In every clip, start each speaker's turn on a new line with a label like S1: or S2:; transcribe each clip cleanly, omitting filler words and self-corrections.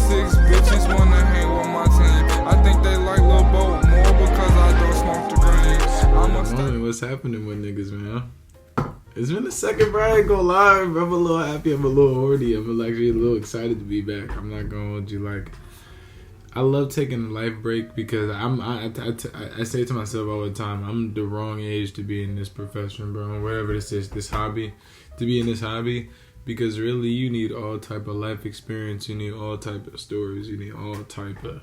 S1: 6 bitches wanna hang with my team. I think they like Lil Bo more because I don't smoke the green.
S2: What's happening with niggas, man? It's been a second, bro. I ain't gonna lie. I'm a little happy. I'm a little horny. I'm actually a little excited to be back. I'm not gonna hold you. Like, I love taking a life break because I say to myself all the time, I'm the wrong age to be in this profession, bro. Whatever this is, this hobby, to be in this hobby. Because really, you need all type of life experience. You need all type of stories. You need all type of,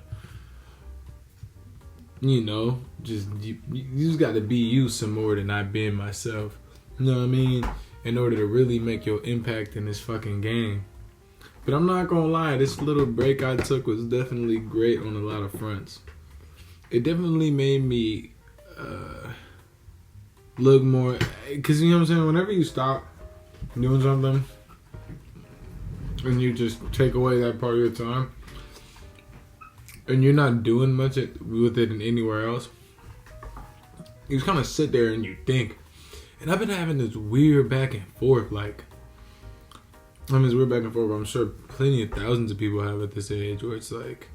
S2: you know, you just got to be you some more than I've been myself. You know what I mean? In order to really make your impact in this fucking game. But I'm not gonna lie, this little break I took was definitely great on a lot of fronts. It definitely made me look more, because you know what I'm saying? Whenever you stop doing something and you just take away that part of your time and you're not doing much with it anywhere else, you just kind of sit there and you think. And I've been having this weird back and forth, like, this weird back and forth, I'm sure plenty of thousands of people have at this age, where it's like,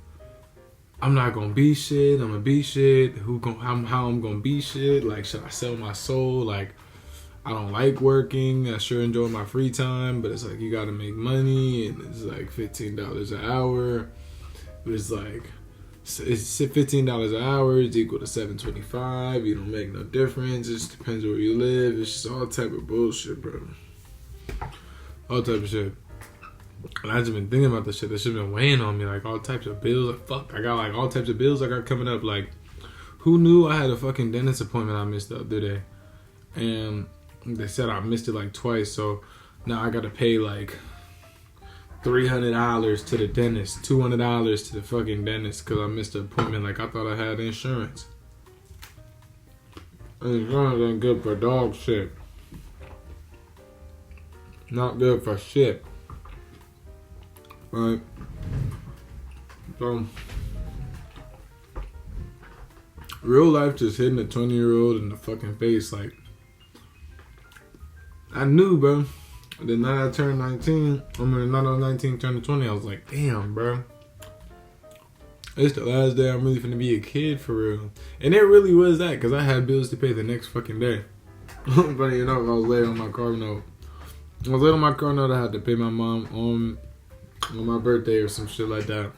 S2: I'm not gonna be shit, I'm gonna be shit, how I'm gonna be shit, like, should I sell my soul, like, I don't like working, I sure enjoy my free time, but it's like, you gotta make money, and it's like $15 an hour, but it's like, it's $15 an hour, it's equal to $7.25, you don't make no difference, it just depends where you live, it's just all type of bullshit, bro. All type of shit. And I just been thinking about this shit. That shit been weighing on me. Like, all types of bills. Like, fuck, I got, like, all types of bills I got coming up. Like, who knew I had a fucking dentist appointment I missed the other day? And they said I missed it, like, twice. So, now I gotta pay, like, $300 to the dentist. $200 to the fucking dentist because I missed the appointment. Like, I thought I had insurance. Insurance ain't good for dog shit. Not good for shit. Right? So, real life just hitting a 20-year-old in the fucking face. Like, I knew, bro. The night I turned 19, the night I was 19, turned 20, I was like, damn, bro. It's the last day I'm really finna be a kid for real. And it really was that, because I had bills to pay the next fucking day. But you know, I was late on my car note. I was late on my car note. I had to pay my mom on my birthday or some shit like that.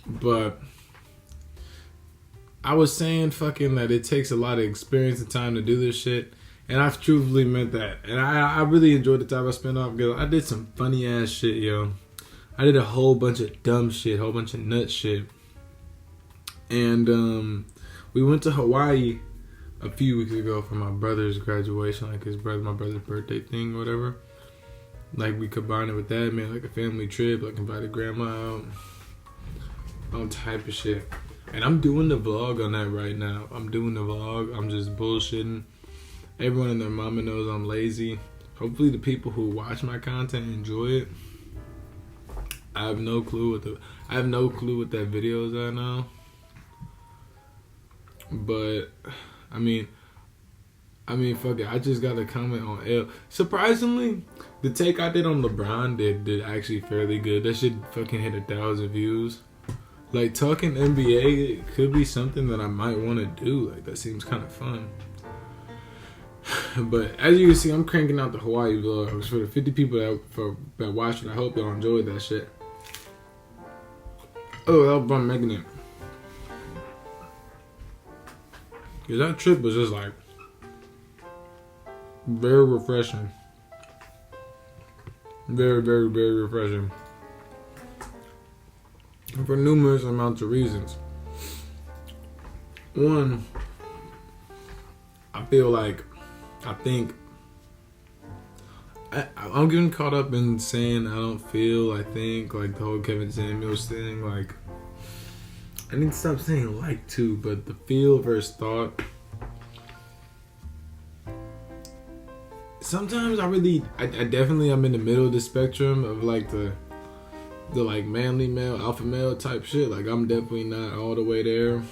S2: But I was saying fucking that it takes a lot of experience and time to do this shit. And I've truthfully meant that. And I really enjoyed the time I spent off because I did some funny ass shit, yo. I did a whole bunch of dumb shit, whole bunch of nut shit. And we went to Hawaii a few weeks ago for my brother's graduation, like my brother's birthday thing or whatever. Like, we combined it with that, made like a family trip, like invited grandma out, all type of shit. And I'm doing the vlog on that right now. I'm doing the vlog, I'm just bullshitting. Everyone and their mama knows I'm lazy. Hopefully the people who watch my content enjoy it. I have no clue what that video is at now. But I mean, fuck it. I just got a comment on L. Surprisingly, the take I did on LeBron did actually fairly good. That shit fucking hit 1,000 views. Like, talking NBA, it could be something that I might want to do. Like, that seems kind of fun. But as you can see, I'm cranking out the Hawaii vlogs for the 50 people that watched it. I hope y'all enjoyed that shit. Oh, that was fun making it. Cause that trip was just like very refreshing. Very, very, very refreshing. And for numerous amounts of reasons. One, I'm getting caught up in saying I think, like the whole Kevin Samuels thing, like, I need to stop saying like too, but the feel versus thought. Sometimes I definitely am in the middle of the spectrum of like the like manly male, alpha male type shit. Like, I'm definitely not all the way there.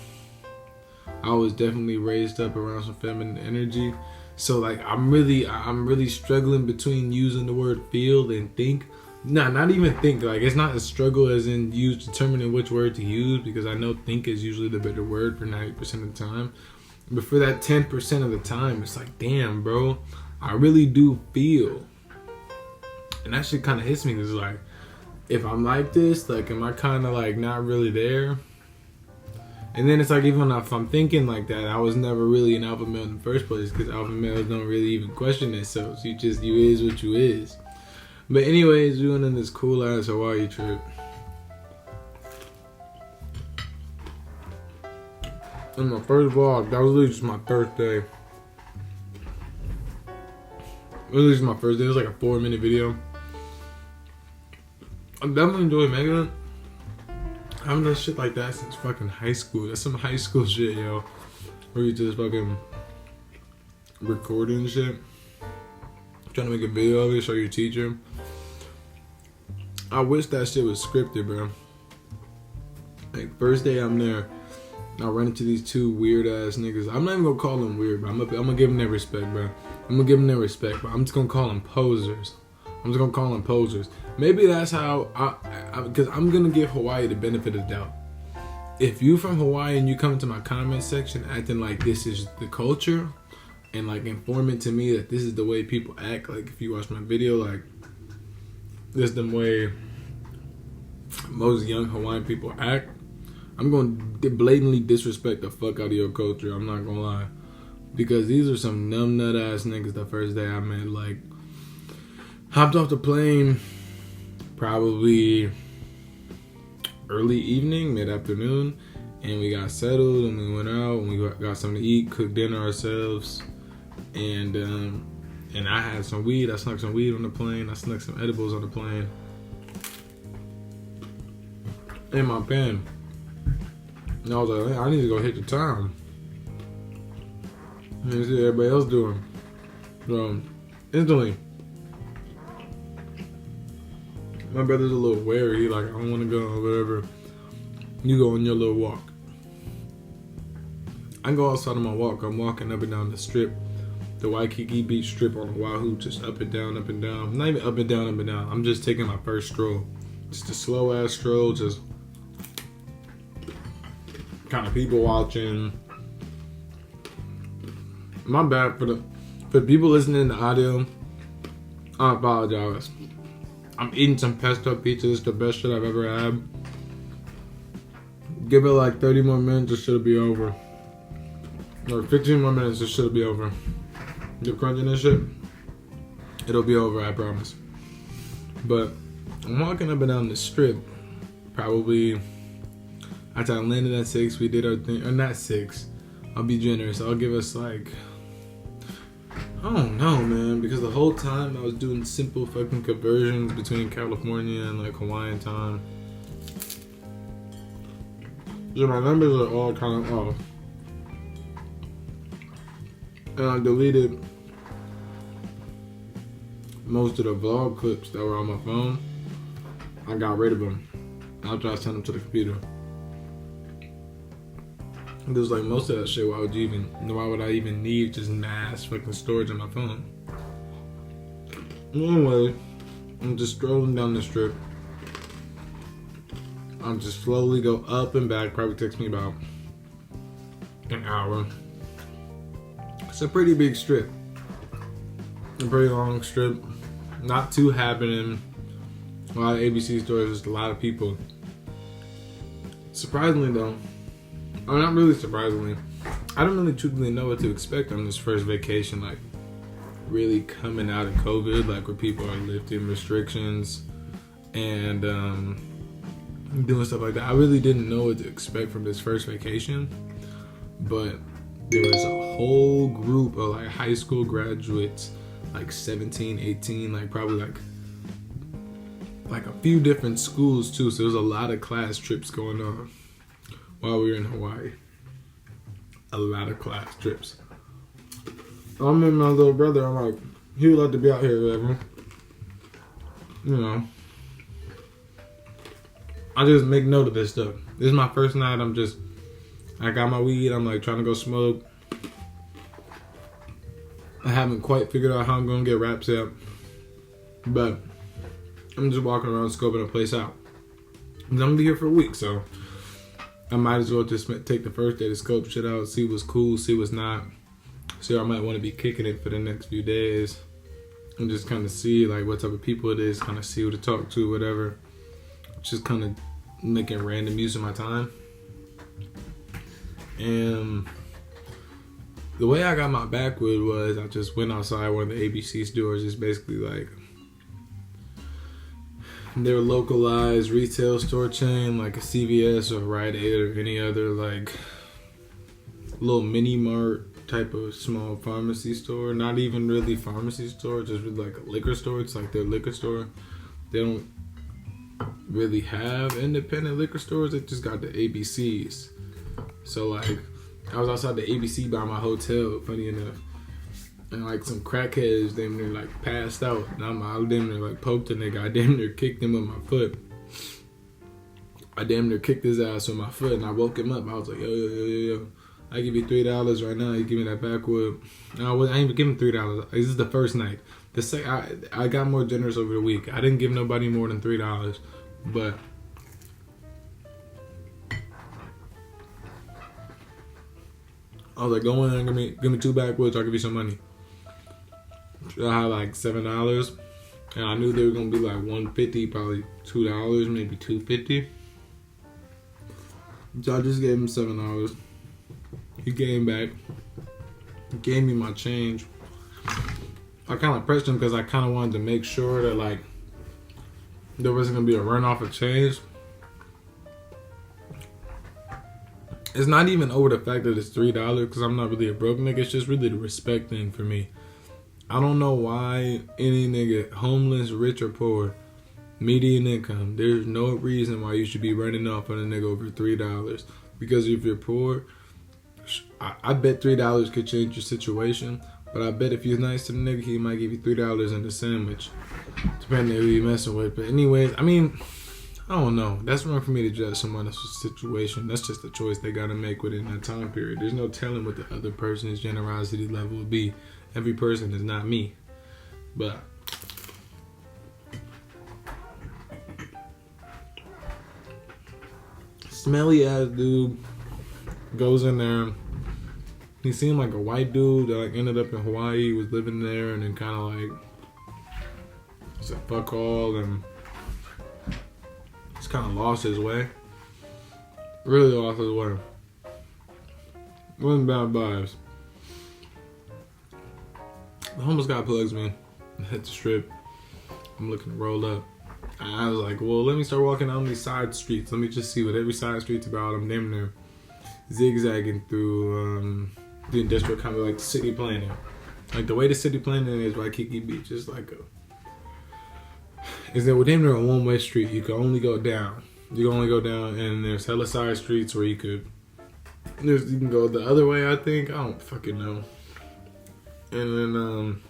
S2: I was definitely raised up around some feminine energy. So like I'm really struggling between using the word feel and think, Nah, not even think. Like, it's not a struggle as in use determining which word to use, because I know think is usually the better word for 90% of the time. But for that 10% of the time, it's like, damn, bro, I really do feel. And that shit kind of hits me, because like, if I'm like this, like, am I kind of like not really there? And then it's like, even if I'm thinking like that, I was never really an alpha male in the first place, because alpha males don't really even question themselves. You is what you is. But anyways, we went on this cool ass Hawaii trip. And my first vlog, that was literally just my first day. It was literally just my first day. It was like a 4-minute video. I'm definitely enjoying making it. I haven't done shit like that since fucking high school. That's some high school shit, yo. Where you just fucking recording shit. Trying to make a video of it, show your teacher. I wish that shit was scripted, bro. Like, first day I'm there, I run into these two weird ass niggas. I'm not even gonna call them weird, but I'm gonna give them their respect, bro. I'm gonna give them their respect, but I'm just gonna call them posers. Maybe that's how because I'm gonna give Hawaii the benefit of the doubt. If you from Hawaii and you come to my comment section acting like this is the culture and like informing to me that this is the way people act, like if you watch my video, like this is the way most young Hawaiian people act, I'm going to blatantly disrespect the fuck out of your culture. I'm not gonna lie, because these are some numb nut ass niggas. The first day I met, like, hopped off the plane probably early evening, mid-afternoon, and we got settled and we went out and we got something to eat, cooked dinner ourselves, and I had some weed. I snuck some weed on the plane. I snuck some edibles on the plane. In my pen. And I was like, I need to go hit the town. And see what everybody else doing. So, instantly, my brother's a little wary. He like, I don't want to go or whatever. You go on your little walk. I go outside on my walk. I'm walking up and down the strip. The Waikiki Beach strip on Oahu, just up and down, up and down. Not even up and down, up and down. I'm just taking my first stroll. Just a slow ass stroll, just kind of people watching. My bad for people listening to audio. I apologize. I'm eating some pesto pizza. It's the best shit I've ever had. Give it like 30 more minutes, it should be over. Or 15 more minutes, it should be over. You're crunching this shit, it'll be over, I promise. But I'm walking up and down the strip. Probably after I landed at 6, we did our thing. Or not 6. I'll be generous. I'll give us like, I don't know, man, because the whole time I was doing simple fucking conversions between California and like Hawaiian time. So my numbers are all kind of off. And I deleted most of the vlog clips that were on my phone. I got rid of them after I sent them to the computer. It was like, most of that shit, why would I even need just mass fucking storage on my phone? Anyway, I'm just strolling down the strip. I'll just slowly go up and back. Probably takes me about an hour. It's a pretty big strip. A pretty long strip. Not too happening. A lot of ABC stores, just a lot of people. Surprisingly though, or not really surprisingly, I don't really truthfully know what to expect on this first vacation, like really coming out of COVID, like where people are lifting restrictions and doing stuff like that. I really didn't know what to expect from this first vacation, but there was a whole group of like high school graduates, like 17, 18, like probably like a few different schools too. So there was a lot of class trips going on while we were in Hawaii. A lot of class trips. I'm with my little brother. I'm like, he would like to be out here, whatever. You know. I just make note of this stuff. This is my first night. I got my weed. I'm like trying to go smoke. I haven't quite figured out how I'm gonna get raps out, but I'm just walking around scoping the place out. And I'm gonna be here for a week, so I might as well just take the first day to scope shit out, see what's cool, see what's not. See, I might want to be kicking it for the next few days and just kind of see like what type of people it is, kind of see who to talk to, whatever. Just kind of making random use of my time. And the way I got my backwood was I just went outside one of the ABC stores. It's basically like their localized retail store chain, like a CVS or Rite Aid or any other like little mini mart type of small pharmacy store. Not even really pharmacy store, just really like a liquor store. It's like their liquor store. They don't really have independent liquor stores. They just got the ABCs. So like I was outside the ABC by my hotel, funny enough, and like some crackheads damn near like passed out, and I damn near like poked a nigga. I damn near kicked him with my foot. I damn near kicked his ass with my foot, and I woke him up. I was like, yo, I give you $3 right now. You give me that backwood. No, I ain't even give him $3. This is the first night. I got more generous over the week. I didn't give nobody more than $3, but I was like, go in and give me 2 backwoods. I'll give you some money. I had like $7, and I knew they were gonna be like $1.50, probably $2, maybe $2.50. So I just gave him $7. He came back, gave me my change. I kind of pressed him because I kind of wanted to make sure that like there wasn't gonna be a runoff of change. It's not even over the fact that it's $3 because I'm not really a broke nigga. It's just really the respect thing for me. I don't know why any nigga, homeless, rich or poor, median income, there's no reason why you should be running off on a nigga over $3. Because if you're poor, I bet $3 could change your situation. But I bet if you're nice to the nigga, he might give you $3 in the sandwich, depending on who you're messing with. But anyways, I mean, I don't know. That's wrong for me to judge someone else's situation. That's just a choice they gotta make within that time period. There's no telling what the other person's generosity level would be. Every person is not me. But smelly ass dude goes in there. He seemed like a white dude that like ended up in Hawaii, was living there, and then kind of like said fuck all and just kind of lost his way. Really lost his way. Wasn't bad vibes. The homeless guy plugs me. Hit the strip. I'm looking to roll up. I was like, well, let me start walking down these side streets. Let me just see what every side street's about. I'm damn near zigzagging through the industrial, kind of like the city planning. Like the way the city planning is Waikiki Beach is like is that we're damn near a one-way street. You can only go down. You can only go down, and there's hella side streets where you can go the other way, I think. I don't fucking know. And then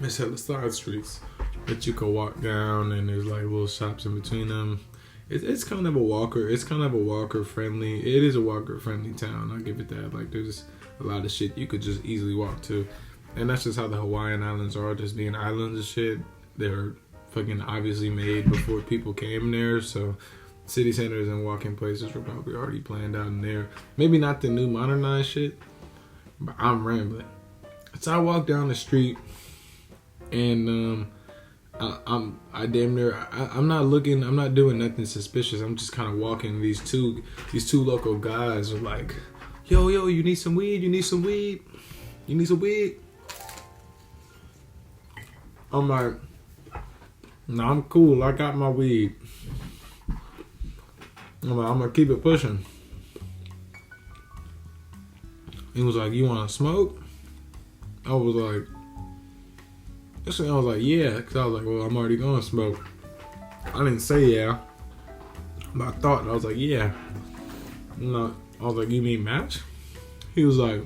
S2: there's hella side streets that you can walk down, and there's like little shops in between them. It's kind of a walker. It's kind of a walker friendly. It is a walker friendly town. I'll give it that. Like there's a lot of shit you could just easily walk to, and that's just how the Hawaiian Islands are. Just being islands and shit. They're fucking obviously made before people came there. So city centers and walking places were probably already planned out in there. Maybe not the new modernized shit, but I'm rambling. So I walk down the street, and I'm not doing nothing suspicious. I'm just kind of walking. These two local guys are like, yo, you need some weed? You need some weed? You need some weed? I'm like, no, I'm cool. I got my weed. I'm like, I'm gonna keep it pushing. He was like, you want to smoke? I was like, yeah, because I was like, well, I'm already going to smoke. I didn't say yeah, but I thought, I was like, yeah. No, I was like, you mean match? He was like,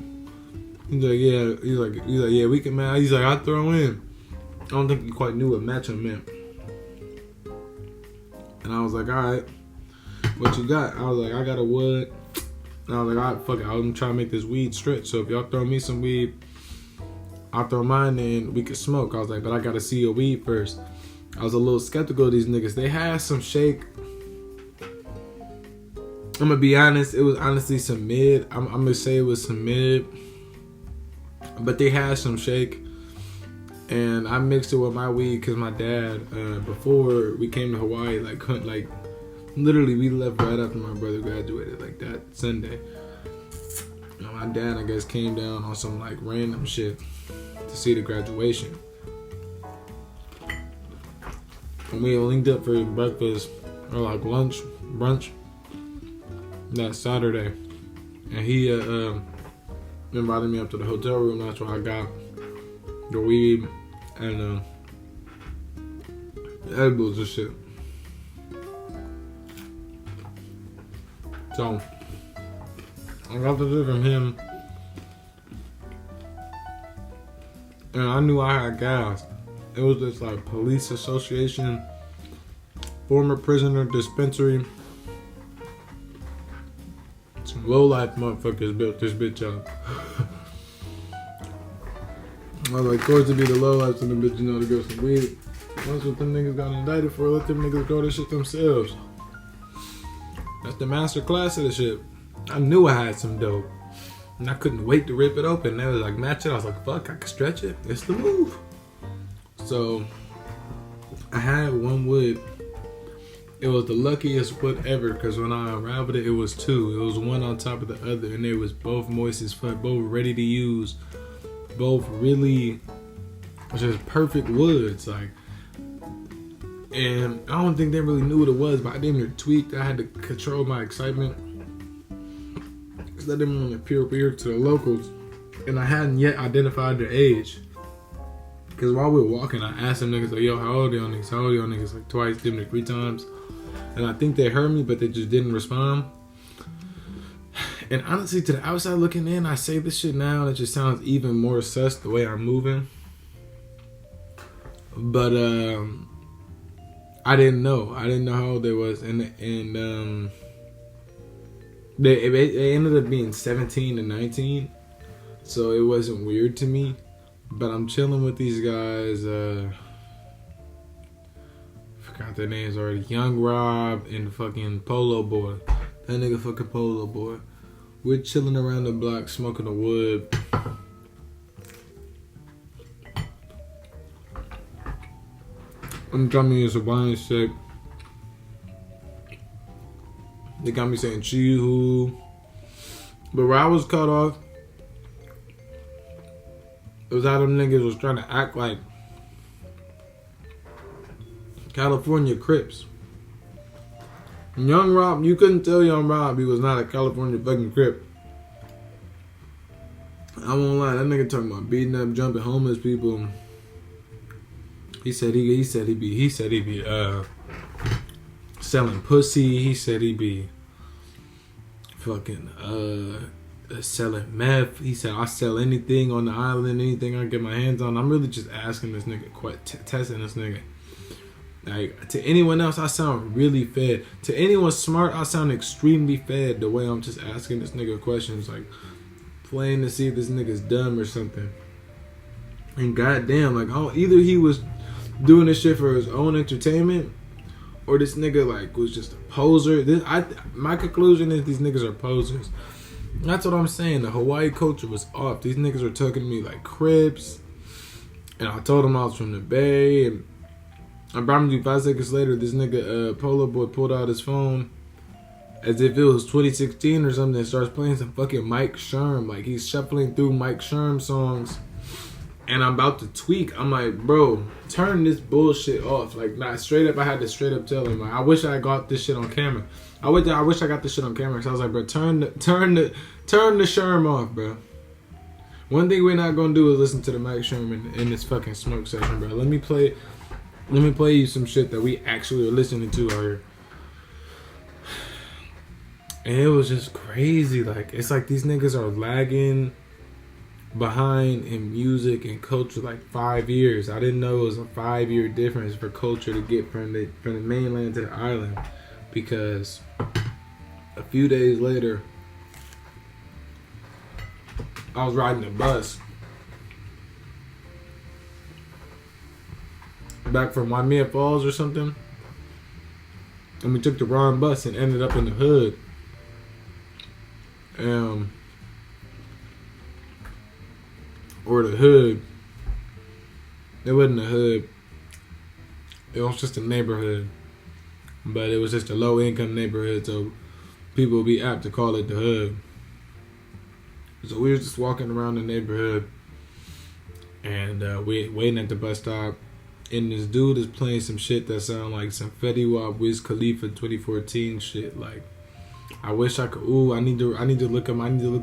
S2: yeah. He's like, yeah, we can match. He's like, I'll throw in. I don't think he quite knew what matching meant. And I was like, all right, what you got? I was like, I got a wood. And I was like, all right, fuck it. I'm trying to make this weed stretch. So if y'all throw me some weed, I'll throw mine in, we could smoke. I was like, but I gotta see your weed first. I was a little skeptical of these niggas. They had some shake. I'm gonna be honest, it was honestly some mid. I'm gonna say it was some mid, but they had some shake, and I mixed it with my weed because my dad, before we came to Hawaii, like literally we left right after my brother graduated, like that Sunday. You know, my dad, I guess, came down on some like random shit to see the graduation, and we linked up for breakfast or like lunch, brunch. That Saturday, and he invited me up to the hotel room. That's where I got the weed and edibles and shit. So I got the shit from him, and I knew I had gas. It was this like police association, former prisoner dispensary. Some low-life motherfuckers built this bitch up. I was like, of course, to be the low-life and the bitch, you know, to go some weed. That's what them niggas got indicted for. Let them niggas grow this shit themselves. That's the master class of the shit. I knew I had some dope, and I couldn't wait to rip it open. They was like, match it. I was like, fuck, I can stretch it. It's the move. So I had one wood. It was the luckiest wood ever, because when I unraveled it, it was two. It was one on top of the other, and they was both moist as fuck, both ready to use, both really just perfect woods, like. And I don't think they really knew what it was, but I didn't even tweak. I had to control my excitement, because I didn't want to appear weird to the locals, and I hadn't yet identified their age. Because while we were walking, I asked them niggas, like, yo, how old are y'all niggas? How old are y'all niggas? Like twice, damn near 3 times. And I think they heard me, but they just didn't respond. And honestly, to the outside looking in, I say this shit now, and it just sounds even more sus the way I'm moving. But I didn't know. I didn't know how old they was, and they ended up being 17 and 19, so it wasn't weird to me. But I'm chilling with these guys. Forgot their names already. Young Rob and fucking Polo Boy. That nigga fucking Polo Boy. We're chilling around the block smoking the wood. I'm trying me some wine shit. They got me saying Chihu. But where I was cut off, it was how them niggas was trying to act like California Crips. Young Rob, you couldn't tell Young Rob he was not a California fucking Crip. I won't lie, that nigga talking about beating up, jumping homeless people. He said he be selling pussy. He said he be fucking selling meth. He said I sell anything on the island, anything I get my hands on. I'm really just asking this nigga, testing this nigga. Like, to anyone else, I sound really fed. To anyone smart, I sound extremely fed the way I'm just asking this nigga questions, like playing to see if this nigga's dumb or something. And goddamn, like, either he was doing this shit for his own entertainment, or this nigga like was just a poser. My conclusion is these niggas are posers. That's what I'm saying. The Hawaii culture was off. These niggas were talking to me like Crips, and I told them I was from the Bay. And I promise you, 5 seconds later, this nigga Polo Boy pulled out his phone as if it was 2016 or something and starts playing some fucking Mike Sherm. Like, he's shuffling through Mike Sherm songs, and I'm about to tweak. I'm like, bro, turn this bullshit off. Like, not straight up. I had to straight up tell him, like, I wish I got this shit on camera. I wish I got this shit on camera. So I was like, bro, turn the Sherm off, bro. One thing we're not gonna do is listen to the Mike Sherm in this fucking smoke session, bro. Let me play you some shit that we actually are listening to out here. And it was just crazy. Like, it's like these niggas are lagging behind in music and culture like 5 years. I didn't know it was a 5-year difference for culture to get from the mainland to the island, because a few days later I was riding a bus, back from Waimea Falls or something. And we took the wrong bus and ended up in the hood. Or the hood. It wasn't the hood. It was just a neighborhood. But it was just a low income neighborhood, so people would be apt to call it the hood. So we were just walking around the neighborhood and we waiting at the bus stop. And this dude is playing some shit that sound like some Fetty Wap Wiz Khalifa 2014 shit. Like, I wish I could. Ooh, I need to look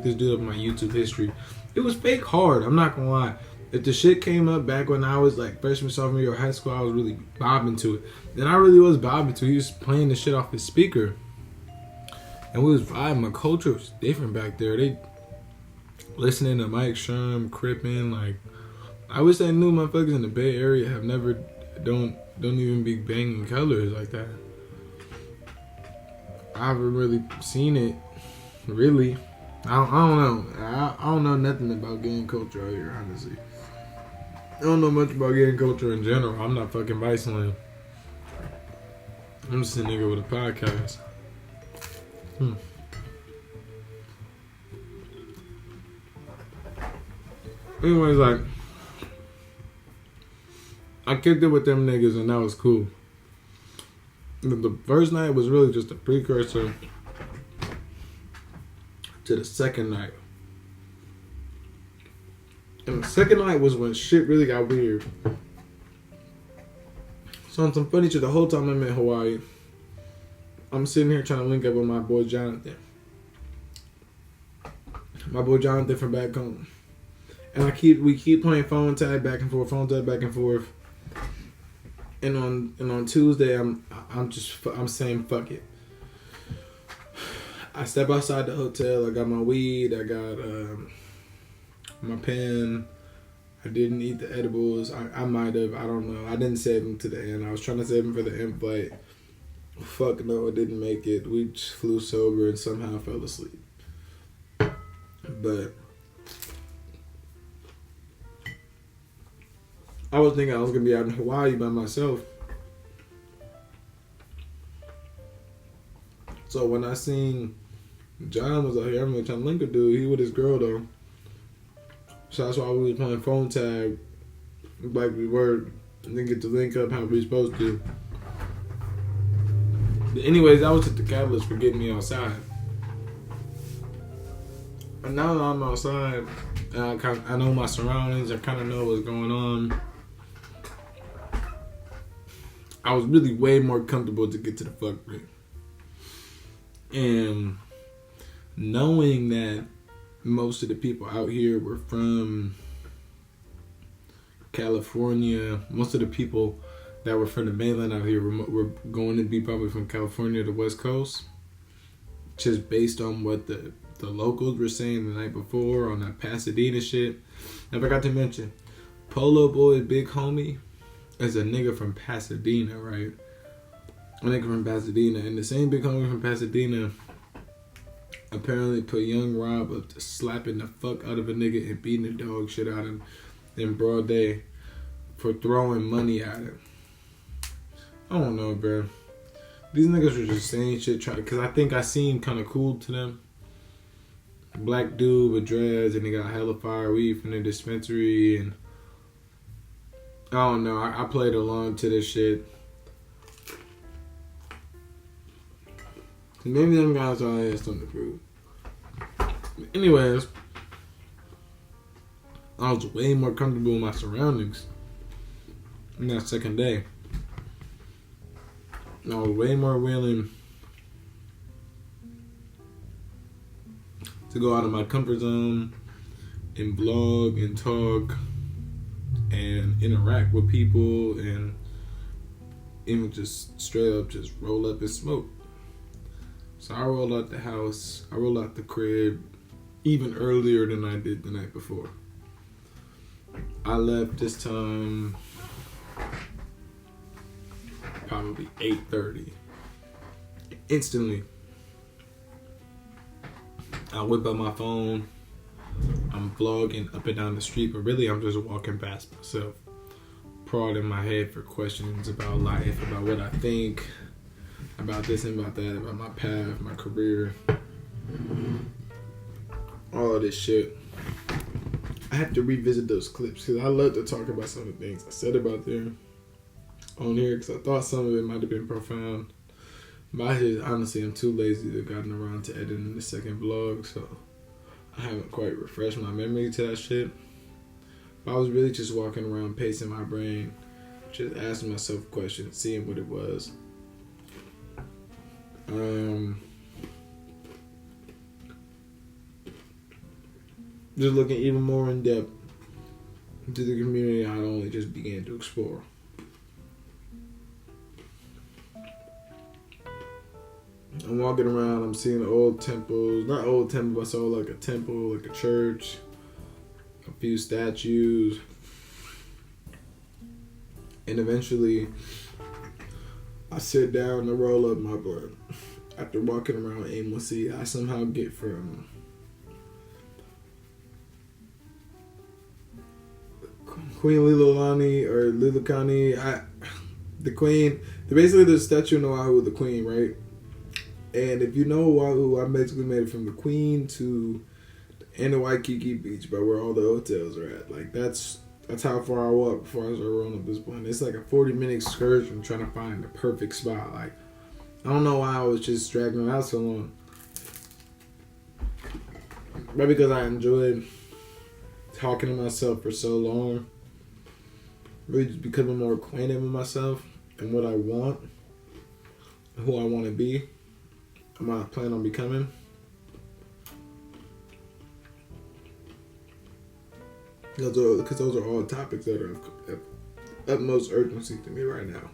S2: this dude up in my YouTube history. It was fake hard. I'm not gonna lie. If the shit came up back when I was like freshman, sophomore year of high school, I was really bobbing to it. Then I really was bobbing to it. He was playing the shit off his speaker. And we was vibing. My culture was different back there. They listening to Mike Sherm, Crippin', like, I wish I knew motherfuckers in the Bay Area have never, don't even be banging colors like that. I haven't really seen it, really. I don't know. I don't know nothing about gang culture out here, honestly. I don't know much about gang culture in general. I'm not fucking Viceland. I'm just a nigga with a podcast. Anyways, like, I kicked it with them niggas and that was cool. The first night was really just a precursor to the second night. And the second night was when shit really got weird. So on some funny shit, the whole time I'm in Hawaii, I'm sitting here trying to link up with my boy Jonathan. My boy Jonathan from back home. And we keep playing phone tag back and forth. And on Tuesday, I'm saying fuck it. I step outside the hotel. I got my weed. I got my pen. I didn't eat the edibles. I might have. I don't know. I didn't save them to the end. I was trying to save them for the end flight. Fuck no, I didn't make it. We just flew sober and somehow fell asleep. But I was thinking I was going to be out in Hawaii by myself. So when I seen John was out here, I'm trying to link a dude. He with his girl though. So that's why we was playing phone tag like we were. And then get to link up how we supposed to. But anyways, that was just the catalyst for getting me outside. And now that I'm outside, and I know my surroundings, I kind of know what's going on. I was really way more comfortable to get to the fuck rate. And knowing that most of the people out here were from California, most of the people that were from the mainland out here were going to be probably from California to the West Coast, just based on what the locals were saying the night before on that Pasadena shit. I forgot to mention, Polo Boy Big Homie is a nigga from Pasadena, right? A nigga from Pasadena. And the same Big Homie from Pasadena apparently put Young Rob up to slapping the fuck out of a nigga and beating the dog shit out of him in broad day for throwing money at him. I don't know, bro. These niggas were just saying shit, because I think I seemed kind of cool to them. Black dude with dreads, and he got hella fire weed from the dispensary, and I don't know. I played along to this shit. Maybe them guys all had something to prove. Anyways, I was way more comfortable in my surroundings in that second day. I was way more willing to go out of my comfort zone and vlog and talk and interact with people and even just straight up just roll up and smoke. So I rolled out the house, I rolled out the crib even earlier than I did the night before. I left this time probably 8:30. Instantly, I whip up my phone. I'm vlogging up and down the street, but really I'm just walking past myself. prod in my head for questions about life, about what I think, about this and about that, about my path, my career, all of this shit. I have to revisit those clips because I love to talk about some of the things I said about them on here because I thought some of it might have been profound. But I just, honestly, I'm too lazy to have gotten around to editing the second vlog, so I haven't quite refreshed my memory to that shit. But I was really just walking around pacing my brain, just asking myself questions, seeing what it was. Just looking even more in depth into the community I only just began to explore. I'm walking around, I'm seeing old temples, not old temples, but I saw like a temple, like a church, a few statues. And eventually, I sit down to roll up my blunt. After walking around aimlessly, I somehow get from Queen Lilani or Lilakani, the queen, basically the statue in Oahu, the queen, right? And if you know Oahu, I basically made it from the queen to the end of Waikiki Beach, by where all the hotels are at. Like that's how far I walked before I started rolling up this blunt. It's like a 40-minute excursion trying to find the perfect spot. Like I don't know why I was just dragging it out so long. But because I enjoyed talking to myself for so long, really just becoming more acquainted with myself and what I want, who I want to be, and what I plan on becoming. Because those are all topics that are of utmost urgency to me right now.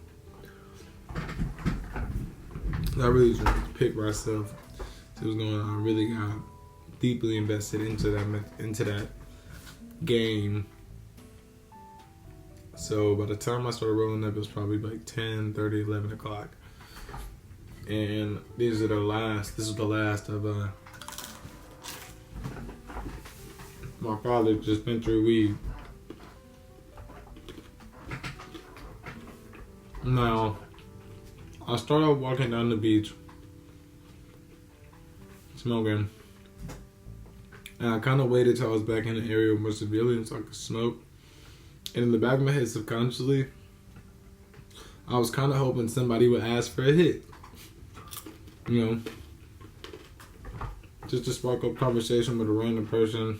S2: I really just wanted to pick myself, see what's going on. I really got deeply invested into that game. So by the time I started rolling up, it was probably like 10, 30, 11 o'clock. And this is the last of my father just been through weed. Now, I started walking down the beach, smoking. And I kind of waited till I was back in the area more severely so I could smoke. And in the back of my head, subconsciously, I was kind of hoping somebody would ask for a hit. You know, just to spark up conversation with a random person.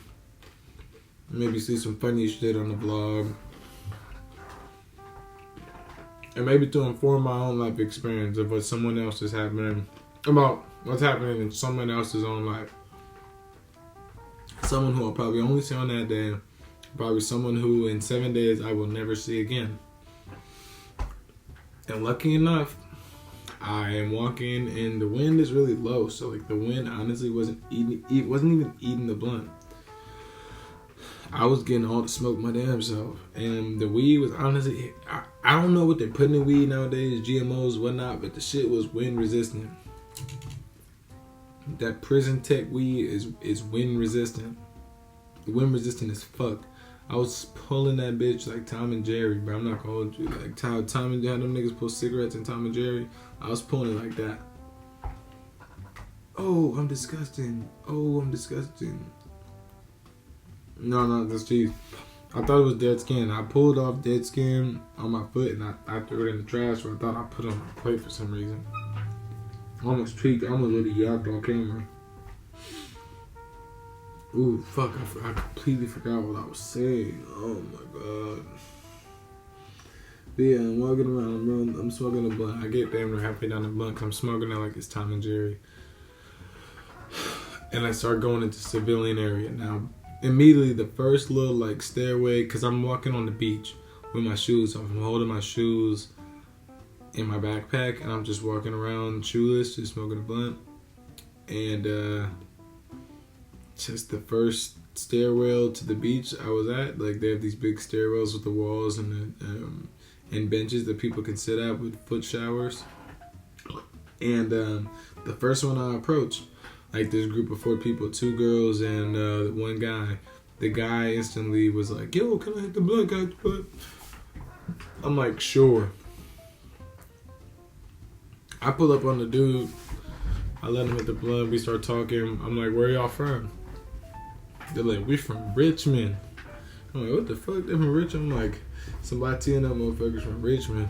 S2: Maybe see some funny shit on the vlog. And maybe to inform my own life experience of what someone else is happening, about what's happening in someone else's own life. Someone who I'll probably only see on that day. Probably someone who in 7 days I will never see again. And lucky enough, I am walking and the wind is really low. So like the wind honestly wasn't even eating the blunt. I was getting all the smoke my damn self. And the weed was honestly, I don't know what they're putting in weed nowadays, GMOs, whatnot, but the shit was wind resistant. That prison tech weed is wind resistant. Wind resistant as fuck. I was pulling that bitch like Tom and Jerry, but I'm not gonna hold you. Like Tom and Jerry, them niggas pull cigarettes in Tom and Jerry. I was pulling it like that. Oh, I'm disgusting. Oh, I'm disgusting. No, that's cheese. I thought it was dead skin. I pulled off dead skin on my foot and I threw it in the trash, so I thought I put it on my plate for some reason. I almost tweaked. I almost really yacked on camera. Ooh, fuck, I completely forgot what I was saying. Oh my god. But yeah, I'm walking around, I'm smoking a blunt. I get damn near halfway down the blunt because I'm smoking it like it's Tom and Jerry. And I start going into civilian area. Now, immediately the first little like stairway, because I'm walking on the beach with my shoes off. I'm holding my shoes in my backpack and I'm just walking around shoeless, just smoking a blunt. And just the first stairwell to the beach I was at, like they have these big stairwells with the walls and benches that people can sit at with foot showers. And the first one I approached, like this group of 4 people, 2 girls and 1 guy. The guy instantly was like, "Yo, can I hit the blunt, guy?" I'm like, sure. I pull up on the dude. I let him hit the blunt. We start talking. I'm like, where y'all from? They're like, we from Richmond. I'm like, what the fuck? They're from Richmond? I'm like, some Latino motherfuckers from Richmond.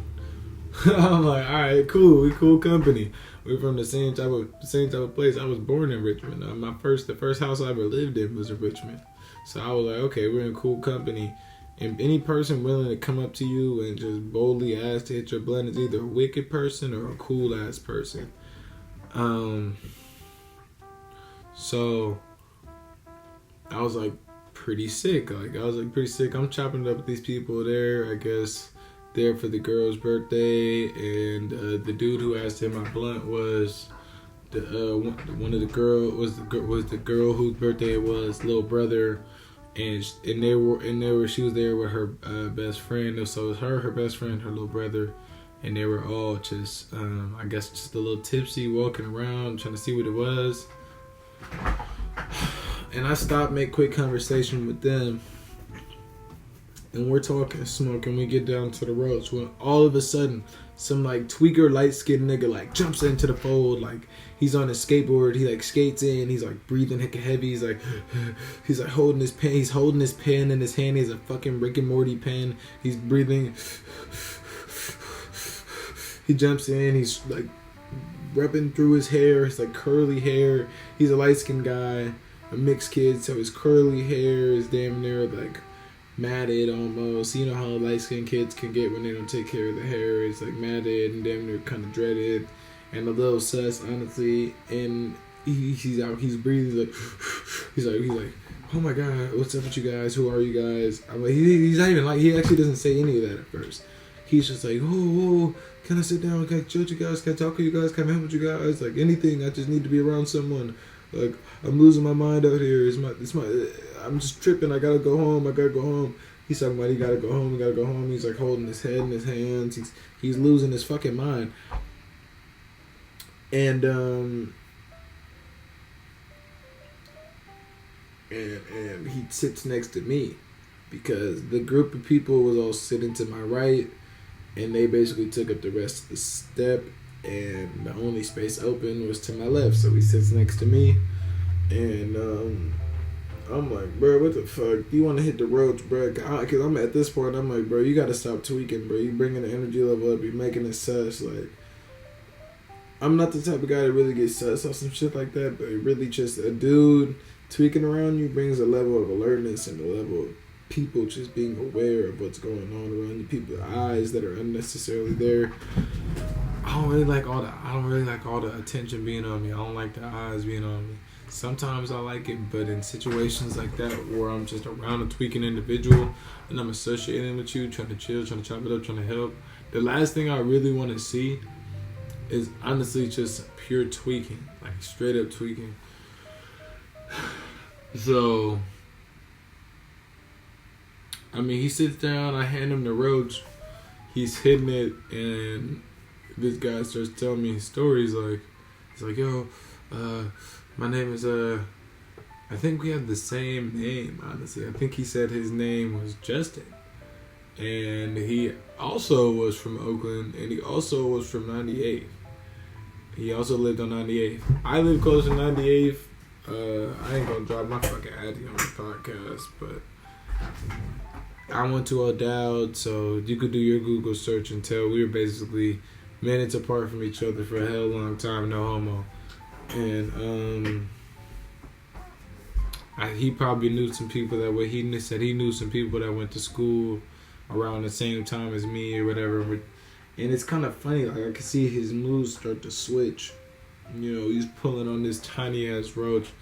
S2: I'm like, all right, cool. We cool company. We're from the same type of place. I was born in Richmond. The first house I ever lived in was in Richmond. So I was like, okay, we're in cool company. And any person willing to come up to you and just boldly ask to hit your blunt is either a wicked person or a cool ass person. So I was like pretty sick. I'm chopping it up with these people there, I guess, there for the girl's birthday, and the dude who asked him my blunt was one of the girl was the girl whose birthday it was, little brother, and she was there with her best friend. So it was her best friend, her little brother, and they were all just I guess just a little tipsy, walking around trying to see what it was. And I stopped, make quick conversation with them. And we're talking, smoking, we get down to the roads when all of a sudden some like tweaker light-skinned nigga like jumps into the fold. Like he's on his skateboard, he like skates in, he's like breathing hecka heavy, he's like holding his pen in his hand. He's a fucking Rick and Morty pen. He's breathing. He jumps in, he's like rubbing through his hair, his like curly hair. He's a light-skinned guy, a mixed kid, so his curly hair is damn near like matted almost. You know how light-skinned kids can get when they don't take care of the hair. It's like matted and damn near kind of dreaded and a little sus, honestly. And he's out, he's breathing, he's like, oh my god, what's up with you guys? Who are you guys? I'm like, he's not even like, he actually doesn't say any of that at first. He's just like, whoa, can I sit down? Can I chill with you guys? Can I talk to you guys? Can I help with you guys? Like anything. I just need to be around someone. Like I'm losing my mind out here. I'm just tripping. I gotta go home. He's talking about he gotta go home. He's like holding his head in his hands. He's losing his fucking mind. And he sits next to me because the group of people was all sitting to my right, and they basically took up the rest of the step, and the only space open was to my left. So he sits next to me, and I'm like, bro, what the fuck? You want to hit the roads, bro? Because I'm at this point, I'm like, bro, you got to stop tweaking, bro. You bringing the energy level up. You making it sus. Like, I'm not the type of guy that really gets sus or some shit like that, but really just a dude tweaking around you brings a level of alertness and a level of people just being aware of what's going on around you. People's eyes that are unnecessarily there. I don't really like all the attention being on me. I don't like the eyes being on me. Sometimes I like it, but in situations like that where I'm just around a tweaking individual and I'm associating with you, trying to chill, trying to chop it up, trying to help, the last thing I really want to see is honestly just pure tweaking, like straight up tweaking. So, I mean, he sits down, I hand him the roach, he's hitting it, and this guy starts telling me his stories. Like, he's like, yo, my name is, I think we have the same name, honestly. I think he said his name was Justin. And he also was from Oakland, and he also was from 98th. He also lived on 98th. I live close to 98th. I ain't gonna drop my fucking addy on the podcast, but I went to O'Dowd, so you could do your Google search and tell we were basically minutes apart from each other for a hell long time, no homo. And he probably knew some people that way. He said he knew some people that went to school around the same time as me or whatever. And it's kind of funny, like I can see his moods start to switch. You know, he's pulling on this tiny ass roach,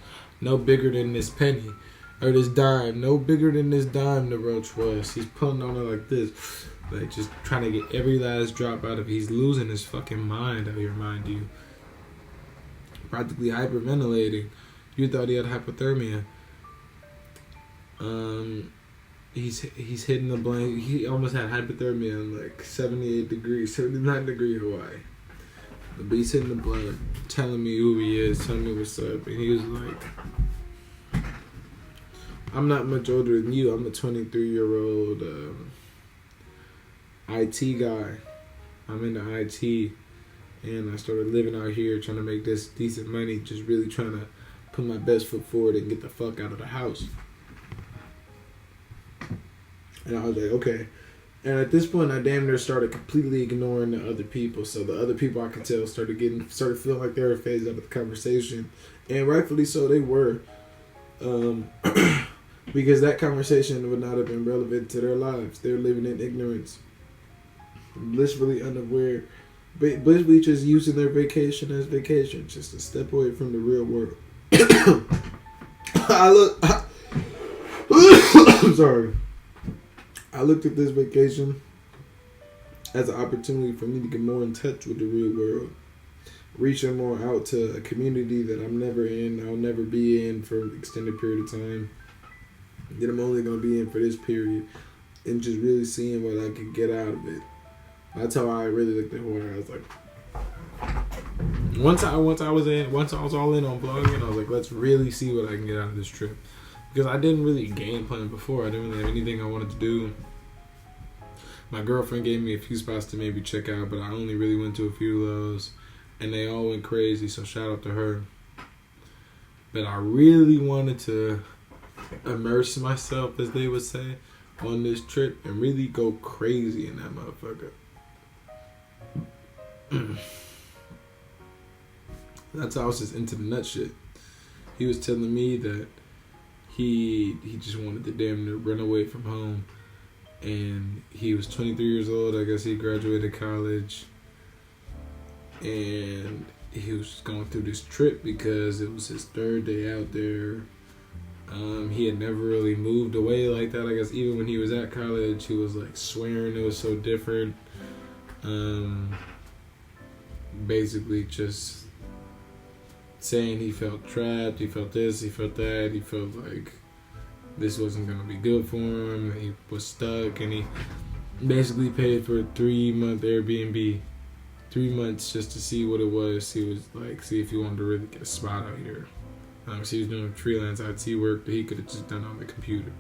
S2: no bigger than this penny. Or this dime, no bigger than this dime the roach was. He's pulling on it like this. Like just trying to get every last drop out of it. He's losing his fucking mind out here, mind you. Practically hyperventilating. You thought he had hypothermia. He's hitting the blank. He almost had hypothermia in like 78 degrees, 79 degree Hawaii. But he's hitting the blank, telling me who he is, telling me what's up. And he was like, I'm not much older than you. I'm a 23-year-old IT guy. I'm into IT, and I started living out here trying to make this decent money, just really trying to put my best foot forward and get the fuck out of the house. And I was like, okay. And at this point, I damn near started completely ignoring the other people. So the other people, I could tell, started feeling like they were phased out of the conversation, and rightfully so, they were, because that conversation would not have been relevant to their lives. They're living in ignorance, blissfully unaware, blissfully just using their vacation as vacation, just to step away from the real world. I'm sorry. I looked at this vacation as an opportunity for me to get more in touch with the real world, reaching more out to a community that I'm never in, I'll never be in for an extended period of time, that I'm only going to be in for this period, and just really seeing what I could get out of it. That's how I really looked at water. I was like, once I was all in on vlogging, I was like, let's really see what I can get out of this trip. Because I didn't really game plan before. I didn't really have anything I wanted to do. My girlfriend gave me a few spots to maybe check out, but I only really went to a few of those, and they all went crazy, so shout out to her. But I really wanted to immerse myself, as they would say, on this trip and really go crazy in that motherfucker. That's how I was just into the nut shit. He was telling me that he just wanted to damn near run away from home. And he was 23 years old. I guess he graduated college. And he was just going through this trip because it was his third day out there. He had never really moved away like that. I guess even when he was at college, he was like swearing it was so different. Basically just saying he felt trapped, he felt this, he felt that, he felt like this wasn't going to be good for him, he was stuck, and he basically paid for a 3-month Airbnb, 3 months just to see what it was, see if he wanted to really get a spot out here. So he was doing freelance IT work that he could have just done on the computer.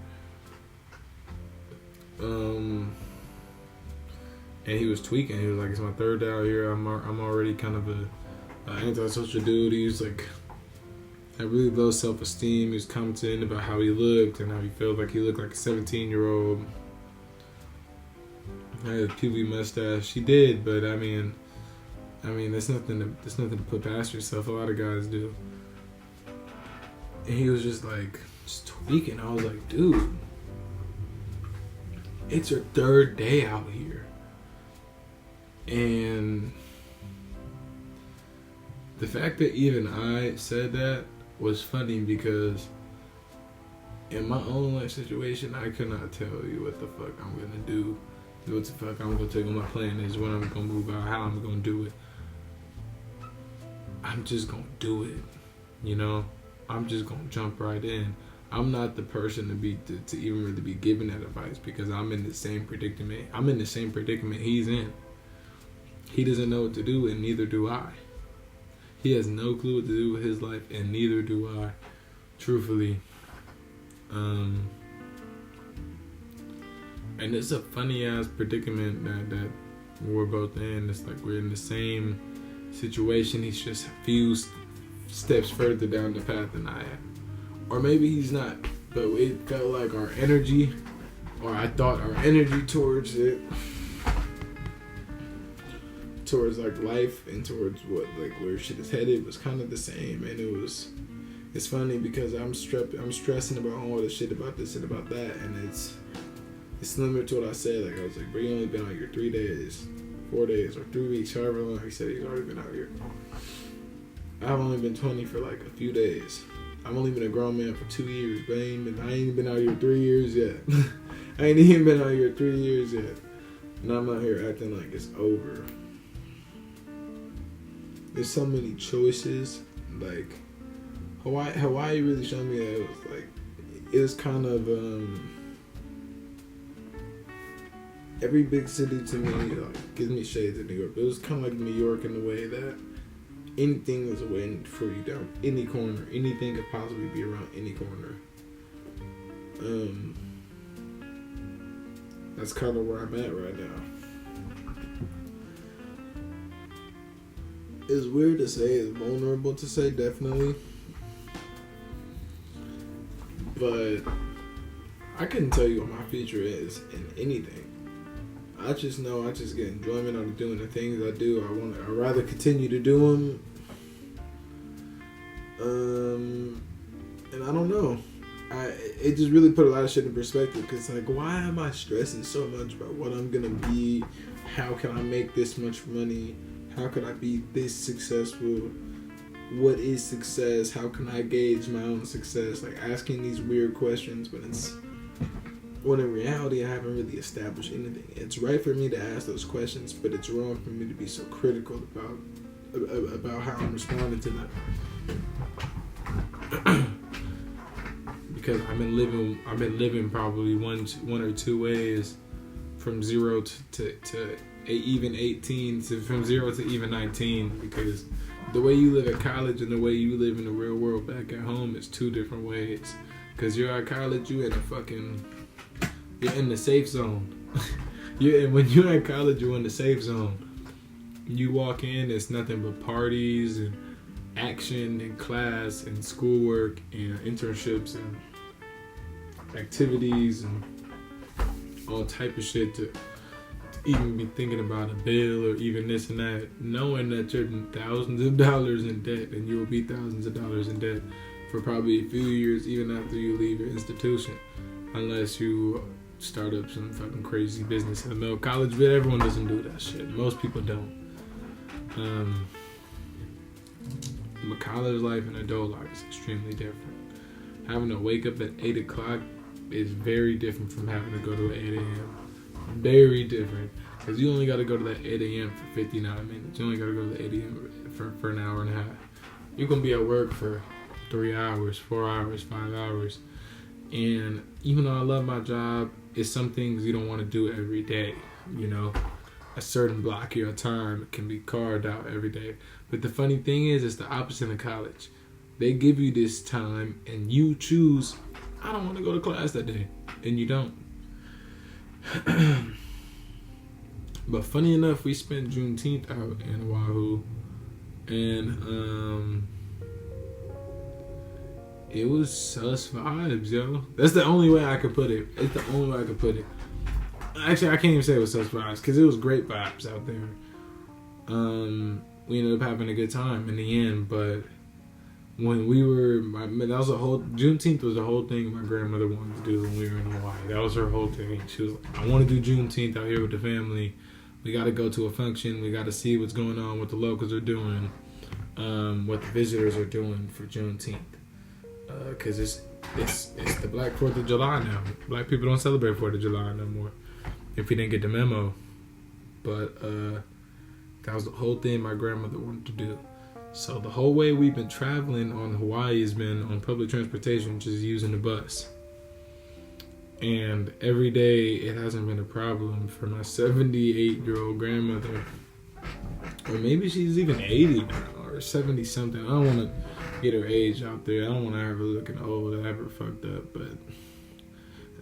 S2: And he was tweaking. He was like, it's my third day out here. I'm already kind of a antisocial dude. He was like, had really low self-esteem. He was commenting about how he looked and how he felt like he looked like a 17-year-old. I had a pubic mustache. He did, but I mean, that's nothing to put past yourself. A lot of guys do. And he was just tweaking. I was like, dude, it's your third day out here. And the fact that even I said that was funny because in my own life situation, I could not tell you what the fuck I'm gonna do, what the fuck I'm gonna take on my plan is, when I'm gonna move out, how I'm gonna do it. I'm just gonna do it, you know? I'm just gonna jump right in. I'm not the person to even really be giving that advice because I'm in the same predicament. I'm in the same predicament he's in. He doesn't know what to do, and neither do I. He has no clue what to do with his life, and neither do I, truthfully. And it's a funny ass predicament that we're both in. It's like we're in the same situation. He's just a few steps further down the path than I am. Or maybe he's not, but it felt like our energy, or I thought our energy towards it, towards like life and towards what where shit is headed was kind of the same. And it's funny because I'm stressing about all this shit about this and about that, and it's similar to what I said. Like I was like, bro, you only been out here 3 days, 4 days, or 3 weeks, however long he said he's already been out here. I've only been 20 for like a few days. I've only been a grown man for 2 years, but I ain't been out here 3 years yet. I ain't even been out here 3 years yet. And I'm out here acting like it's over. There's so many choices. Like Hawaii really showed me that it was kind of every big city to me gives me shades of New York. But it was kind of like New York in the way that anything was waiting for you down any corner. Anything could possibly be around any corner. That's kind of where I'm at right now. It's weird to say, it's vulnerable to say, definitely. But I couldn't tell you what my future is in anything. I just know I just get enjoyment out of doing the things I do. I'd rather continue to do them. And I don't know. It just really put a lot of shit in perspective, because like, why am I stressing so much about what I'm gonna be? How can I make this much money? How can I be this successful? What is success? How can I gauge my own success? Like, asking these weird questions, when in reality I haven't really established anything. It's right for me to ask those questions, but it's wrong for me to be so critical about how I'm responding to them. Because I've been living probably one or two ways, from 0 to even 18, from 0 to even 19, because the way you live at college and the way you live in the real world back at home is two different ways. Because you're at college, you're in the safe zone. When you're at college, you're in the safe zone. You walk in, it's nothing but parties and action and class and schoolwork and internships and activities and all type of shit to even be thinking about a bill or even this and that, knowing that you're thousands of dollars in debt, and you will be thousands of dollars in debt for probably a few years even after you leave your institution, unless you start up some fucking crazy business in the middle of college. But everyone doesn't do that shit. Most people don't. But college life and adult life is extremely different. Having to wake up at 8 o'clock is very different from having to go to 8 a.m. Very different. Because you only got to go to that 8 a.m. for 59 minutes. You only got to go to the 8 a.m. for an hour and a half. You're going to be at work for 3 hours, 4 hours, 5 hours. And even though I love my job, it's some things you don't want to do every day. You know, a certain block of your time can be carved out every day. But the funny thing is, it's the opposite in college. They give you this time and you choose, I don't want to go to class that day. And you don't. But funny enough, we spent Juneteenth out in Oahu. And it was sus vibes, yo. That's the only way I could put it. It's the only way I could put it. Actually, I can't even say it was sus vibes, because it was great vibes out there. We ended up having a good time in the end, but when we were, Juneteenth was the whole thing my grandmother wanted to do when we were in Hawaii. That was her whole thing. She was like, I want to do Juneteenth out here with the family. We got to go to a function. We got to see what's going on, what the locals are doing, what the visitors are doing for Juneteenth. Because it's the Black 4th of July now. Black people don't celebrate 4th of July no more, if we didn't get the memo. But that was the whole thing my grandmother wanted to do. So the whole way we've been traveling on Hawaii has been on public transportation, just using the bus. And every day it hasn't been a problem for my 78-year-old grandmother. Or maybe she's even 80 now, or 70-something. I don't want to get her age out there. I don't want to have her looking old or have her fucked up. But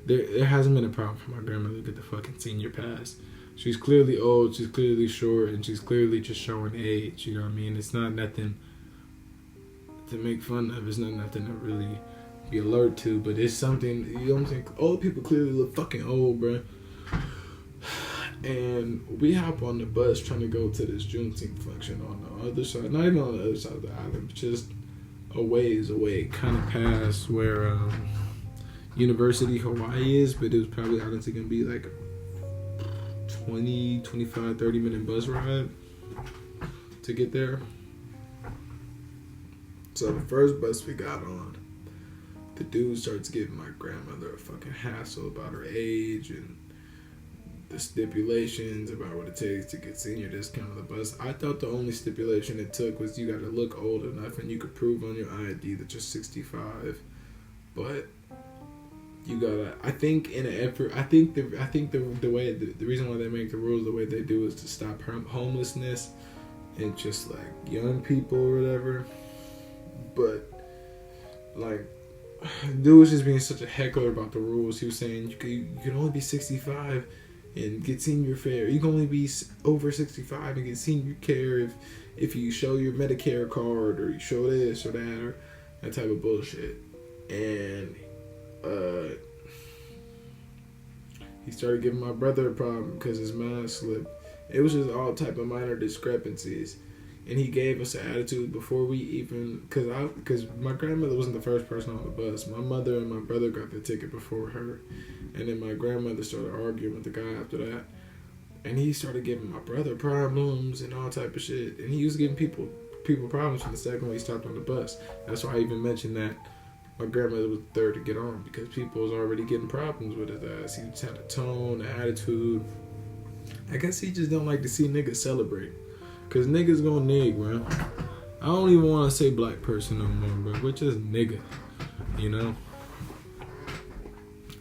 S2: there hasn't been a problem for my grandmother to get the fucking senior pass. She's clearly old, she's clearly short, and she's clearly just showing age, you know what I mean? It's not nothing to make fun of. It's not nothing to really be alert to, but it's something, you know what I'm saying? Old people clearly look fucking old, bro. And we hop on the bus trying to go to this Juneteenth function on the other side, not even on the other side of the island, but just a ways away, kind of past where University Hawaii is, but it was probably honestly going to be like 20, 25, 30 minute bus ride to get there. So the first bus we got on, the dude starts giving my grandmother a fucking hassle about her age and the stipulations about what it takes to get senior discount on the bus. I thought the only stipulation it took was you gotta look old enough and you could prove on your ID that you're 65. But you gotta, I think in an effort, I think the way, the reason why they make the rules the way they do is to stop homelessness and just like young people or whatever. But like, dude was just being such a heckler about the rules. He was saying you can only be 65 and get senior fare. You can only be over 65 and get senior care if you show your Medicare card or you show this or that or that type of bullshit. And he started giving my brother a problem because his mind slipped. It was just all type of minor discrepancies. And he gave us an attitude before we even, because my grandmother wasn't the first person on the bus. My mother and my brother got the ticket before her. And then my grandmother started arguing with the guy after that. And he started giving my brother problems and all type of shit. And he was giving people problems from the second when he stopped on the bus. That's why I even mentioned that my grandmother was the third to get on, because people was already getting problems with his ass. He just had a tone, an attitude. I guess he just don't like to see niggas celebrate. Cause niggas gonna nig, bro. I don't even want to say black person no more, bro. We're just nigga, you know.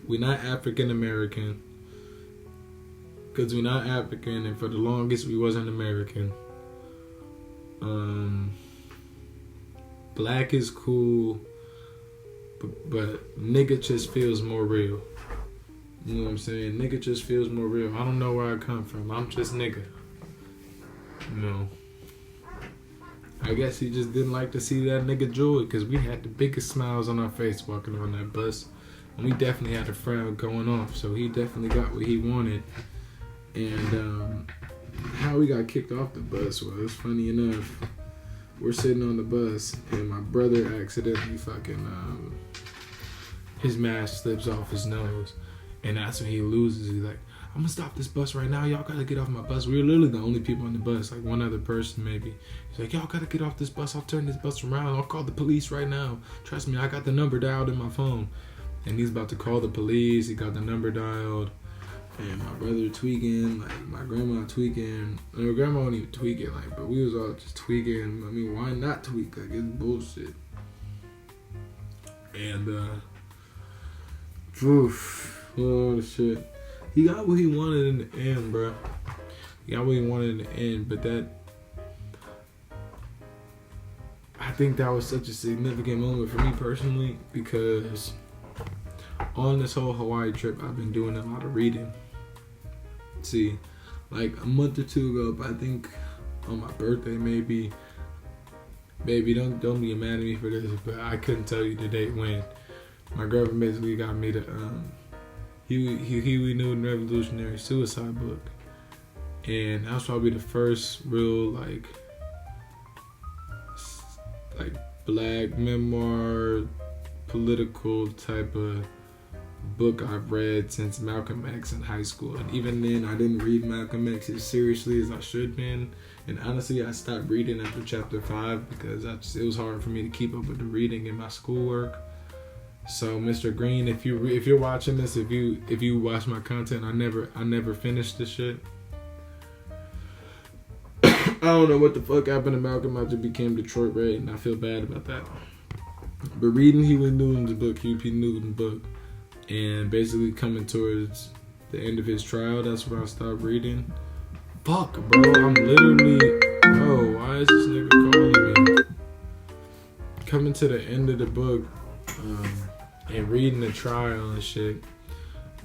S2: We not African American. Cause we not African, and for the longest we wasn't American. Black is cool, but nigga just feels more real. You know what I'm saying? Nigga just feels more real. I don't know where I come from. I'm just nigga. No. I guess he just didn't like to see that nigga Joy, because we had the biggest smiles on our face walking on that bus. And we definitely had a frown going off, so he definitely got what he wanted. And how we got kicked off the bus was, funny enough, we're sitting on the bus and my brother accidentally fucking, his mask slips off his nose. And that's when he loses. He's like, I'm gonna stop this bus right now. Y'all gotta get off my bus. We were literally the only people on the bus, like one other person maybe. He's like, y'all gotta get off this bus. I'll turn this bus around. I'll call the police right now. Trust me, I got the number dialed in my phone. And he's about to call the police. He got the number dialed. And my brother tweaking, like my grandma tweaking. And my grandma wasn't even tweaking, like, but we was all just tweaking. I mean, why not tweak? Like, it's bullshit. And, oh shit. He got what he wanted in the end, bro. He got what he wanted in the end, but I think that was such a significant moment for me personally, because on this whole Hawaii trip, I've been doing a lot of reading. See, like a month or two ago, I think on my birthday maybe, baby, don't be mad at me for this, but I couldn't tell you the date when. My girlfriend basically got me to Huey Newton Revolutionary Suicide book, and that was probably the first real like black memoir political type of book I've read since Malcolm X in high school. And even then I didn't read Malcolm X as seriously as I should been, and honestly I stopped reading after chapter 5 because it was hard for me to keep up with the reading in my schoolwork. So Mr. Green, if you're watching this, if you watch my content, I never finished this shit. I don't know what the fuck happened to Malcolm. I just became Detroit Red, and I feel bad about that. But reading Huey Newton's book, and basically coming towards the end of his trial, that's when I stopped reading. Fuck, bro, I'm literally, bro, why is this nigga calling me? Coming to the end of the book, and reading the trial and shit,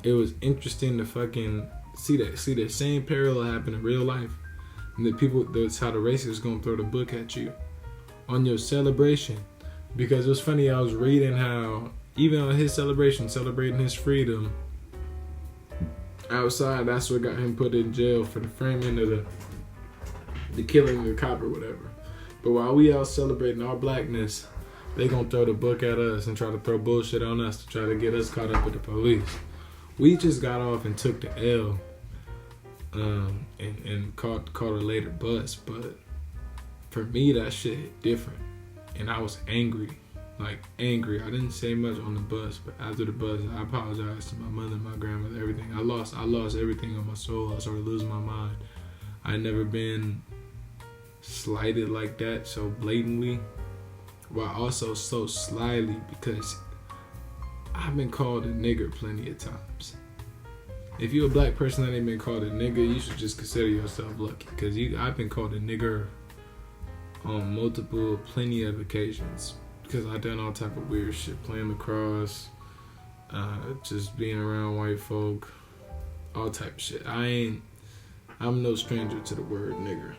S2: it was interesting to fucking see that same parallel happen in real life. And that's how the racists gonna throw the book at you on your celebration. Because it was funny, I was reading how even on his celebration, celebrating his freedom outside, that's what got him put in jail for the framing of the killing of the cop or whatever. But while we out celebrating our blackness, they gonna throw the book at us and try to throw bullshit on us to try to get us caught up with the police. We just got off and took the L, and caught a later bus. But for me, that shit hit different, and I was angry. I didn't say much on the bus, but after the bus, I apologized to my mother, my grandmother, everything. I lost everything on my soul. I started losing my mind. I'd never been slighted like that so blatantly, while also so slyly, because I've been called a nigger plenty of times. If you're a black person that ain't been called a nigger, you should just consider yourself lucky, because I've been called a nigger on plenty of occasions, because I've done all type of weird shit, playing lacrosse, just being around white folk, all type of shit. I'm no stranger to the word nigger.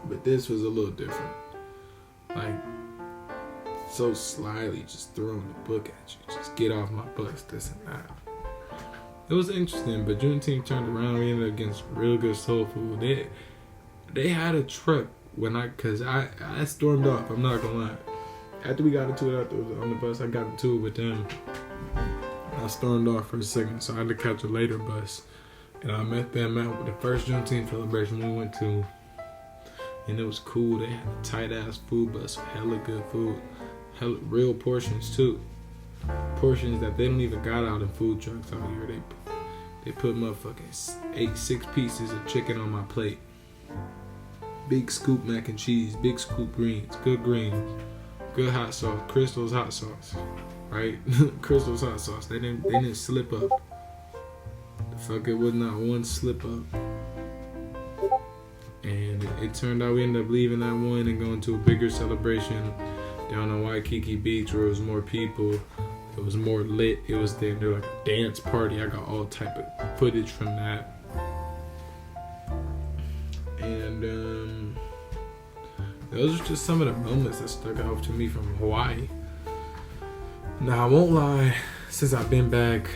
S2: But this was a little different. Like, so slyly just throwing the book at you. Just get off my bus, this and that. It was interesting, but Juneteenth turned around. We ended up getting some real good soul food. They had a truck cause I stormed off. I'm not gonna lie. After we got into it on the bus, I got into it with them. I stormed off for a second, so I had to catch a later bus. And I met them at the first Juneteenth celebration we went to. And it was cool. They had a tight ass food bus with hella good food. Hella real portions too. Portions that they don't even got out in food trucks out here. They put motherfucking 6 pieces of chicken on my plate. Big scoop mac and cheese, big scoop greens, good hot sauce, Crystal's hot sauce, right? Crystal's hot sauce. They didn't slip up. The fuck, it was not one slip up. And it turned out we ended up leaving that one and going to a bigger celebration down on Waikiki Beach where it was more people. It was more lit. It was there like a dance party. I got all type of footage from that. And those are just some of the moments that stuck out to me from Hawaii. Now, I won't lie, since I've been back,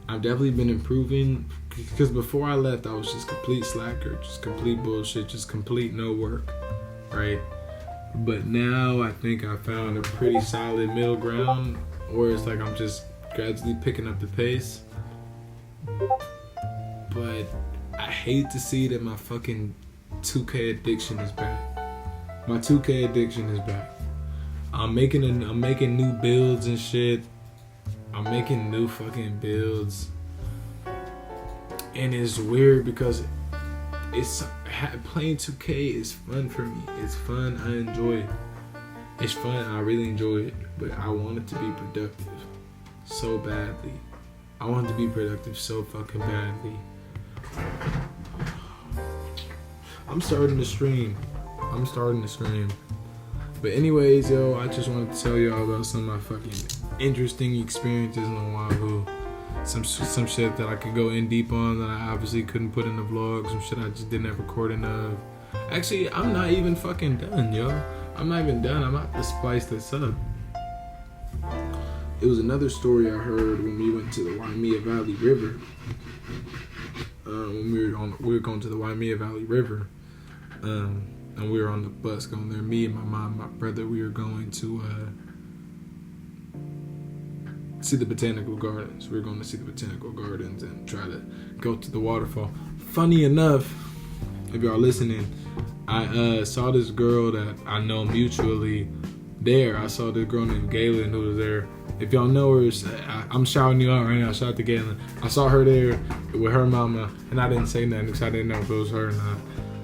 S2: I've definitely been improving, because before I left, I was just complete slacker, just complete bullshit, just complete no work, right? But now I think I found a pretty solid middle ground where it's like I'm just gradually picking up the pace. But I hate to see that my fucking 2K addiction is back. My 2K addiction is back. I'm making new builds and shit. I'm making new fucking builds. And it's weird because playing 2K is fun for me. It's fun. I enjoy it. It's fun. I really enjoy it. But I want it to be productive so badly. I want it to be productive so fucking badly. I'm starting to stream. But anyways, yo, I just wanted to tell y'all about some of my fucking interesting experiences in Oahu. Some shit that I could go in deep on that I obviously couldn't put in the vlog. Some shit I just didn't have recording of. Actually, I'm not even fucking done, yo. I'm not even done. I'm about to spice this up. It was another story I heard when we went to the Waimea Valley River. When we were going to the Waimea Valley River. And we were on the bus going there. Me and my mom, my brother, we were going to see the botanical gardens. We were going to see the botanical gardens and try to go to the waterfall. Funny enough, if y'all listening, I saw this girl that I know mutually there. I saw this girl named Galen who was there. If y'all know her, I'm shouting you out right now. Shout out to Galen. I saw her there with her mama, and I didn't say nothing because I didn't know if it was her or not.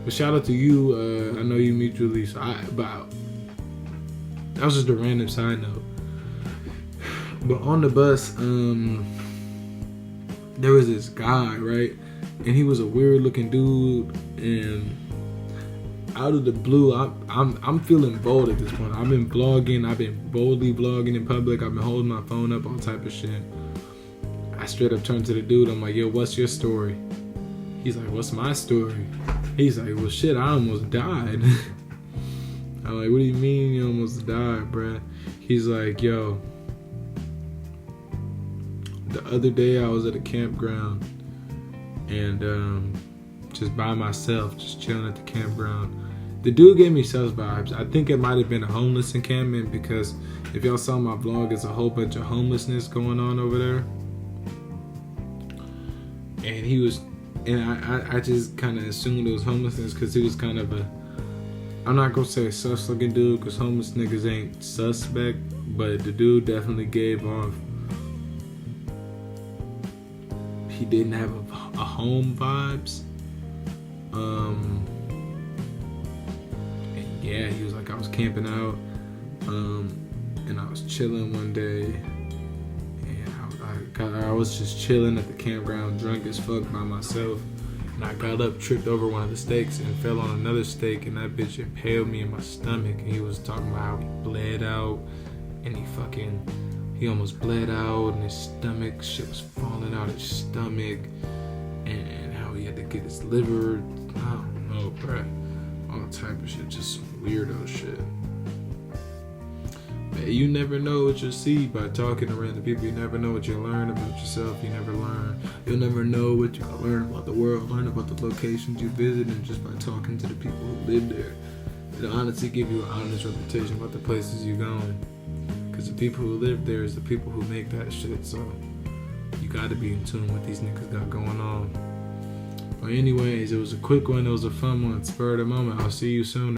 S2: But shout out to you. I know you mutually. But that was just a random side note. But on the bus, there was this guy, right? And he was a weird looking dude. And out of the blue, I'm feeling bold at this point. I've been vlogging. I've been boldly vlogging in public. I've been holding my phone up, all type of shit. I straight up turned to the dude. I'm like, yo, what's your story? He's like, what's my story? He's like, well, shit, I almost died. I'm like, what do you mean you almost died, bruh? He's like, yo, the other day I was at a campground and just by myself, just chilling at the campground. The dude gave me sus vibes. I think it might have been a homeless encampment because if y'all saw my vlog, it's a whole bunch of homelessness going on over there. And he was... And I just kind of assumed it was homelessness because he was kind of I'm not going to say a sus looking dude because homeless niggas ain't suspect, but the dude definitely gave off, he didn't have a home vibes. And yeah, he was like, I was camping out and I was chilling one day. I was just chilling at the campground, drunk as fuck by myself, and I got up, tripped over one of the stakes, and fell on another stake, and that bitch impaled me in my stomach. And he was talking about how he bled out, and he he almost bled out in his stomach. Shit was falling out his stomach. And how he had to get his liver. I don't know, bruh. All type of shit. Just some weirdo shit. Man, you never know what you'll see by talking to random people. You never know what you'll learn about yourself. You'll never know what you'll learn about the world, learn about the locations you visit, and just by talking to the people who live there. It'll honestly give you an honest reputation about the places you're going. Because the people who live there is the people who make that shit, so you gotta be in tune with these niggas got going on. But anyways, it was a quick one, it was a fun one, spur of the moment. I'll see you soon.